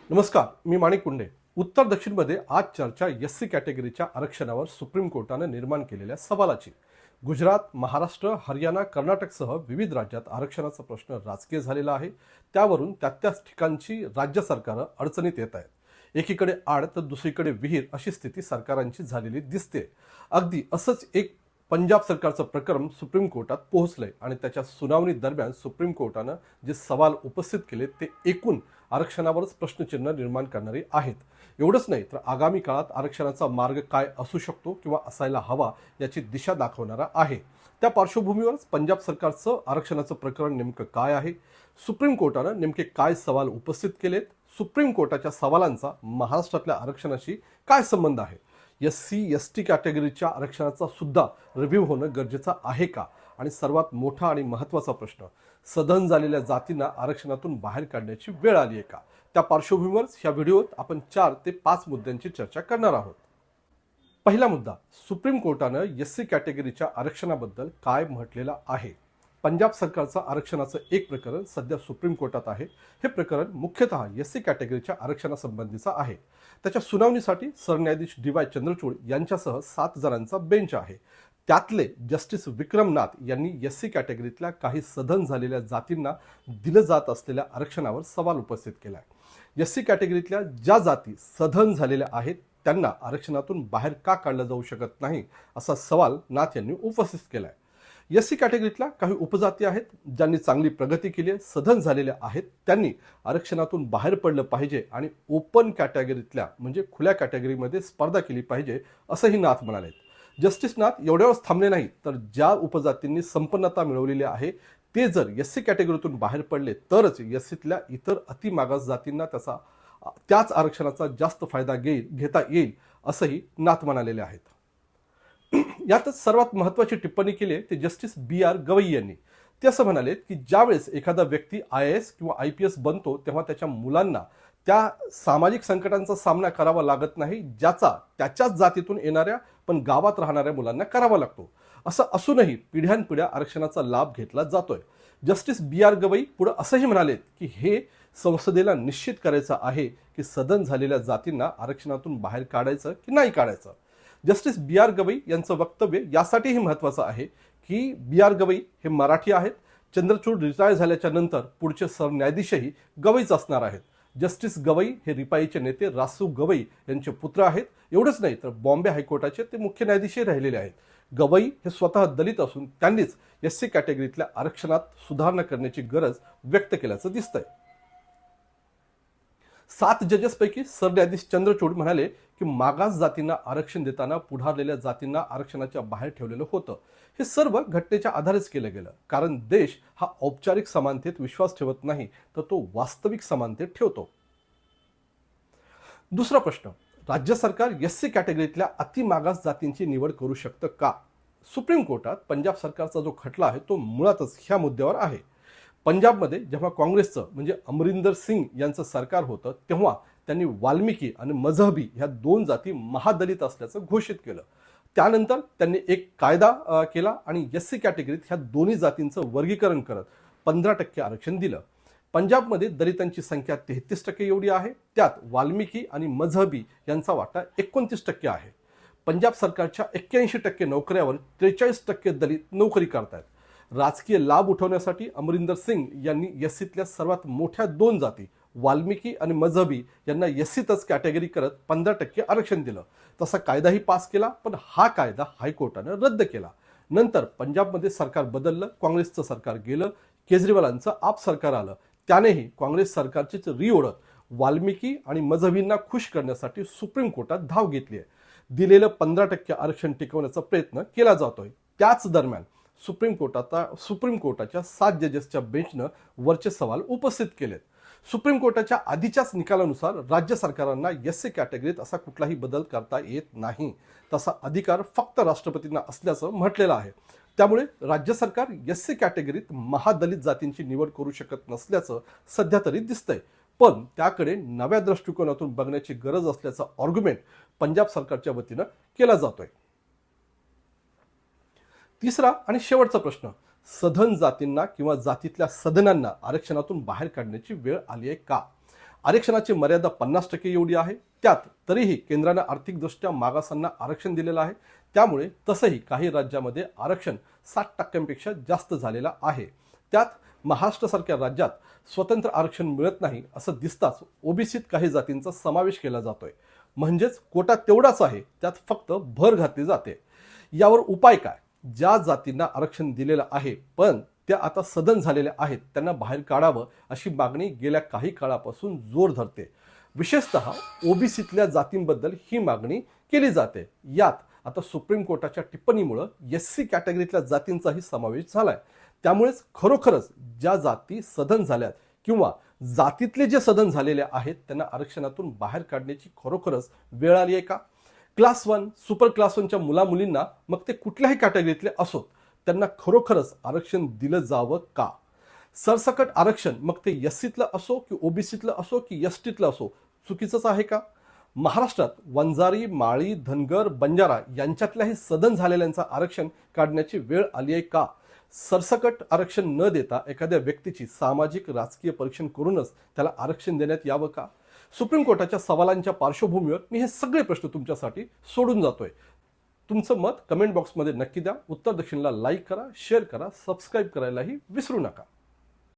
नमस्कार, मी माणिक कुंडे. उत्तर दक्षिणमध्ये आज चर्चा एससी कॅटेगरीच्या आरक्षणावर सुप्रीम कोर्टानं निर्माण केलेल्या सवालाची. गुजरात, महाराष्ट्र, हरियाणा, कर्नाटकसह विविध राज्यात आरक्षणाचा प्रश्न राजकीय झालेला आहे. त्यावरून त्याच ठिकाणची राज्य सरकारं अडचणीत येत आहेत. एकीकडे आड तर दुसरीकडे विहीर अशी स्थिती सरकारांची झालेली दिसते. अगदी असंच एक पंजाब सरकारचं प्रकरण सुप्रीम कोर्टात पोहोचलंय आणि त्याच्या सुनावणी दरम्यान सुप्रीम कोर्टानं जे सवाल उपस्थित केले ते एकूण आरक्षणावरच प्रश्नचिन्ह निर्माण करणारे आहेत. एवढंच नाही तर आगामी काळात आरक्षणाचा मार्ग काय असू शकतो किंवा असायला हवा याची दिशा दाखवणारा आहे. त्या पार्श्वभूमीवरच पंजाब सरकारचं आरक्षणाचं प्रकरण नेमकं काय आहे, सुप्रीम कोर्टानं नेमके काय सवाल उपस्थित केलेत, सुप्रीम कोर्टाच्या सवालांचा महाराष्ट्रातल्या आरक्षणाशी काय संबंध आहे, SC ST कॅटेगरीच्या आरक्षणाचा सुद्धा रिव्ह्यू होणं गरजेचं आहे का, आणि सर्वात मोठा आणि महत्त्वाचा प्रश्न, सधन झालेल्या जातींना आरक्षणातून बाहेर काढण्याची वेळ आली आहे का. त्या पार्श्वभूमीवर ह्या व्हिडिओत आपण 4 ते 5 मुद्द्यांची चर्चा करणार आहोत. पहिला मुद्दा, सुप्रीम कोर्टानं SC कॅटेगरीच्या आरक्षणाबद्दल काय म्हटलेलं आहे. पंजाब सरकारचं आरक्षणाचं एक प्रकरण सध्या सुप्रीम कोर्टात आहे. हे प्रकरण मुख्यतः SC कॅटेगरीच्या आरक्षणासंबंधीचं आहे. त्याच्या सुनावणीसाठी सरन्यायाधीश DY चंद्रचूड यांच्यासह 7 जणांचा बेंच आहे. त्यातले जस्टिस विक्रम नाथ यांनी SC कॅटेगरीतल्या काही सधन झालेल्या जातींना दिलं जात असलेल्या आरक्षणावर सवाल उपस्थित केला आहे. SC कॅटेगरीतल्या ज्या जाती सधन झालेल्या आहेत त्यांना आरक्षणातून बाहेर का काढलं जाऊ शकत नाही, असा सवाल नाथ यांनी उपस्थित केला आहे. SC कॅटेगरीतल्या काही उपजाती आहेत ज्यांनी चांगली प्रगती केली आहे, सधन झालेल्या आहेत, त्यांनी आरक्षणातून बाहेर पडलं पाहिजे आणि ओपन कॅटेगरीतल्या म्हणजे खुल्या कॅटेगरीमध्ये स्पर्धा केली पाहिजे, असंही नाथ म्हणाले. जस्टिस नाथ एवढ्यावरच थांबले नाही, तर ज्या उपजातींनी संपन्नता मिळवलेली आहे ते जर SC कॅटेगरीतून बाहेर पडले तरच SCतल्या इतर अतिमागास जातींना त्याच आरक्षणाचा जास्त फायदा घेता येईल, असंही नाथ म्हणालेले आहेत. यातच सर्वात महत्त्वाची टिप्पणी केली आहे ते जस्टिस BR गवई यांनी. ते असं म्हणाले की ज्यावेळेस एखादा व्यक्ती IAS किंवा IPS बनतो तेव्हा त्याच्या मुलांना त्या सामाजिक संकटांचा सामना करावा लागत नाही ज्याचा त्याच्याच जातीतून येणाऱ्या पण गावात राहणाऱ्या मुलांना करावा लागतो. असं असूनही पिढ्यानपिढ्या आरक्षणाचा लाभ घेतला जातोय. जस्टिस BR गवई पुढे असंही म्हणालेत की हे संसदेला निश्चित करायचं आहे की सदन झालेल्या जातींना आरक्षणातून बाहेर काढायचं की नाही काढायचं. जस्टिस BR गवई यांचं वक्तव्य यासाठीही महत्त्वाचं आहे की BR गवई हे मराठी आहेत. चंद्रचूड रिटायर झाल्याच्या नंतर पुढचे सरन्यायाधीशही गवईच असणार आहेत. जस्टिस गवई हे रिपाईचे नेते रासू गवई यांचे पुत्र आहेत. एवढंच नाही तर बॉम्बे हायकोर्टाचे ते मुख्य न्यायाधीशही राहिलेले आहेत. गवई हे स्वतः दलित असून त्यांनीच SC कॅटेगरीतल्या आरक्षणात सुधारणा करण्याची गरज व्यक्त केल्याचं दिसतंय. 7 जजेसपैकी सरन्यायाधीश चंद्रचूड म्हणाले की मागास जातींना आरक्षण देताना पुढारलेल्या जातींना आरक्षणाच्या बाहेर ठेवलेलं होतं. हे सर्व घटनेच्या आधारेच केलं गेलं, कारण देश हा औपचारिक समानतेत विश्वास ठेवत नाही तर तो वास्तविक समानतेत ठेवतो. दुसरा प्रश्न, राज्य सरकार SC कॅटेगरीतल्या अतिमागास जातींची निवड करू शकतं का. सुप्रीम कोर्टात पंजाब सरकारचा जो खटला आहे तो मुळातच ह्या मुद्द्यावर आहे. पंजाबमध्ये जेव्हा काँग्रेसचं म्हणजे अमरिंदर सिंग यांचं सरकार होतं तेव्हा त्यांनी वाल्मिकी आणि मजहबी ह्या 2 जाती महादलित असल्याचं घोषित केलं. त्यानंतर त्यांनी एक कायदा केला आणि SC कॅटेगरीत ह्या दोन्ही जातींचं वर्गीकरण करत 15% आरक्षण दिलं. पंजाबमध्ये दलितांची संख्या 33% एवढी आहे. त्यात वाल्मिकी आणि मजहबी यांचा वाटा 29% आहे. पंजाब सरकारच्या 81% नोकऱ्यावर 43% दलित नोकरी करतात. राजकीय लाभ उठवण्यासाठी अमरिंदर सिंग यांनी SCतल्या सर्वात मोठ्या 2 जाती वाल्मिकी आणि मजहबी यांना SCतच कॅटेगरी करत 15% आरक्षण दिलं. तसा कायदाही पास केला, पण हा कायदा हायकोर्टानं रद्द केला. नंतर पंजाबमध्ये सरकार बदललं, काँग्रेसचं सरकार गेलं, केजरीवालांचं आप सरकार आलं. त्यानेही काँग्रेस सरकारचीच रिओढत वाल्मिकी आणि मजहबींना खुश करण्यासाठी सुप्रीम कोर्टात धाव घेतली आहे. दिलेलं 15% आरक्षण टिकवण्याचा प्रयत्न केला जातोय. त्याच दरम्यान सुप्रीम कोर्टाच्या 7 जजेसच्या बेंचनं वरचे सवाल उपस्थित केलेत. सुप्रीम कोर्टाच्या आधीच्याच निकालानुसार राज्य सरकारांना SC कॅटेगरीत असा कुठलाही बदल करता येत नाही. तसा अधिकार फक्त राष्ट्रपतींना असल्याचं म्हटलेलं आहे. त्यामुळे राज्य सरकार SC कॅटेगरीत महादलित जातींची निवड करू शकत नसल्याचं सध्या तरी दिसतंय. पण त्याकडे नव्या दृष्टिकोनातून बघण्याची गरज असल्याचा आर्ग्युमेंट पंजाब सरकारच्या वतीनं केला जातोय. तिसरा आणि शेवटचा प्रश्न, सधन जातींना किंवा जातीतल्या सदनांना आरक्षणातून बाहेर काढण्याची वेळ आली आहे का. आरक्षणाची मर्यादा 50% एवढी आहे. त्यात तरीही केंद्रानं आर्थिकदृष्ट्या मागासांना आरक्षण दिलेलं आहे. त्यामुळे तसंही काही राज्यामध्ये आरक्षण 60% जास्त झालेलं आहे. त्यात महाराष्ट्रासारख्या राज्यात स्वतंत्र आरक्षण मिळत नाही असं दिसताच ओबीसीत काही जातींचा समावेश केला जातोय. म्हणजेच कोटा तेवढाच आहे, त्यात फक्त भर घातली जाते. यावर उपाय काय? ज्या जातींना आरक्षण दिलेलं आहे पण त्या आता सदन झालेल्या आहेत त्यांना बाहेर काढावं अशी मागणी गेल्या काही काळापासून जोर धरते. विशेषतः ओबीसीतल्या जातींबद्दल ही मागणी केली जाते. यात आता सुप्रीम कोर्टाच्या टिप्पणीमुळे एससी कॅटेगरीतल्या जातींचाही समावेश झालाय. त्यामुळेच खरोखरच ज्या जाती सदन झाल्यात किंवा जातीतले जे सदन झालेले आहेत त्यांना आरक्षणातून बाहेर काढण्याची खरोखरच वेळ आली आहे का? क्लास 1, सुपर क्लास 1च्या मुलामुलींना मग ते कुठल्याही कॅटेगरीतले असोत त्यांना खरोखरच आरक्षण दिलं जावं का? सरसकट आरक्षण मग ते एससीतलं असो की ओबीसीतलं असो की एसटीतलं असो चुकीचंच आहे का? महाराष्ट्रात वंजारी, माळी, धनगर, बंजारा यांच्यातल्याही सदन झालेल्यांचं आरक्षण काढण्याची वेळ आली आहे का? सरसकट आरक्षण न देता एखाद्या व्यक्तीची सामाजिक राजकीय परीक्षण करूनच त्याला आरक्षण देण्यात यावं का? सुप्रीम कोर्टाच्या सवालांच्या पार्श्वभूमीवर मी हे सगळे प्रश्न तुमच्यासाठी सोडून जातोय. तुमचं मत कमेंट बॉक्समध्ये नक्की द्या. उत्तर दक्षिणला लाईक करा, शेअर करा, सबस्क्राईब करायलाही विसरू नका.